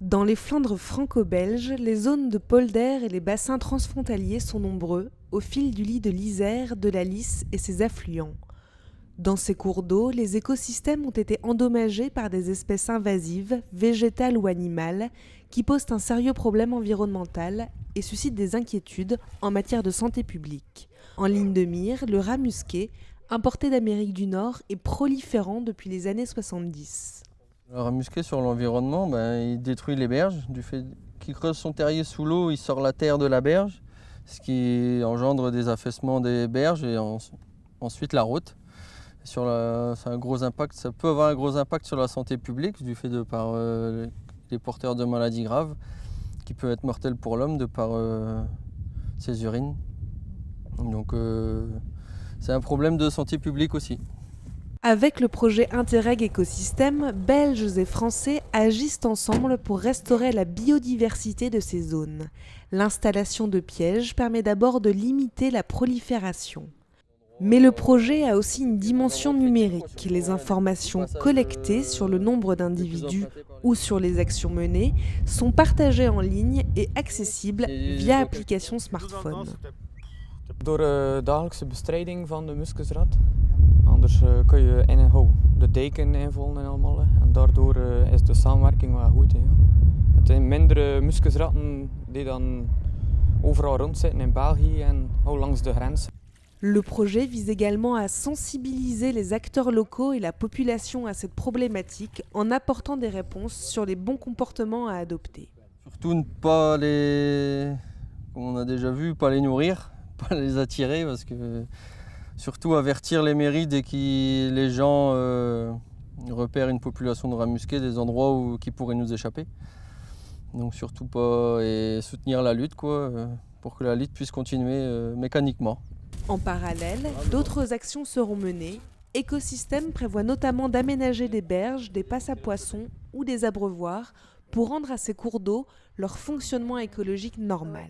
Dans les Flandres franco-belges, les zones de polder et les bassins transfrontaliers sont nombreux, au fil du lit de l'Isère, de la Lys et ses affluents. Dans ces cours d'eau, les écosystèmes ont été endommagés par des espèces invasives, végétales ou animales, qui posent un sérieux problème environnemental et suscitent des inquiétudes en matière de santé publique. En ligne de mire, le rat musqué, importé d'Amérique du Nord, est proliférant depuis les années 70. Le rat musqué sur l'environnement, il détruit les berges. Du fait qu'il creuse son terrier sous l'eau, il sort la terre de la berge, ce qui engendre des affaissements des berges et ensuite la route. Ça a un gros impact, ça peut avoir un gros impact sur la santé publique du fait de par les porteurs de maladies graves, qui peut être mortel pour l'homme de par ses urines. Donc c'est un problème de santé publique aussi. Avec le projet Interreg Écosystème, Belges et Français agissent ensemble pour restaurer la biodiversité de ces zones. L'installation de pièges permet d'abord de limiter la prolifération. Mais le projet a aussi une dimension numérique. Les informations collectées sur le nombre d'individus ou sur les actions menées sont partagées en ligne et accessibles via application smartphone. Door dagelijkse bestrijding van de muskusrat. Anders kun je de deken invullen en allemaal. En daardoor is de samenwerking wel goed. Hè. Het zijn mindere muskusratten die dan overal rondzitten in België en langs de grens. Le projet vise également à sensibiliser les acteurs locaux et la population à cette problématique en apportant des réponses sur les bons comportements à adopter. Surtout ne pas les, comme on a déjà vu, pas les nourrir, pas les attirer, parce que surtout avertir les mairies dès que les gens repèrent une population de rats musqués, des endroits qui pourraient nous échapper. Donc surtout pas, et soutenir la lutte pour que la lutte puisse continuer mécaniquement. En parallèle, d'autres actions seront menées. Écosystème prévoit notamment d'aménager des berges, des passes à poissons ou des abreuvoirs pour rendre à ces cours d'eau leur fonctionnement écologique normal.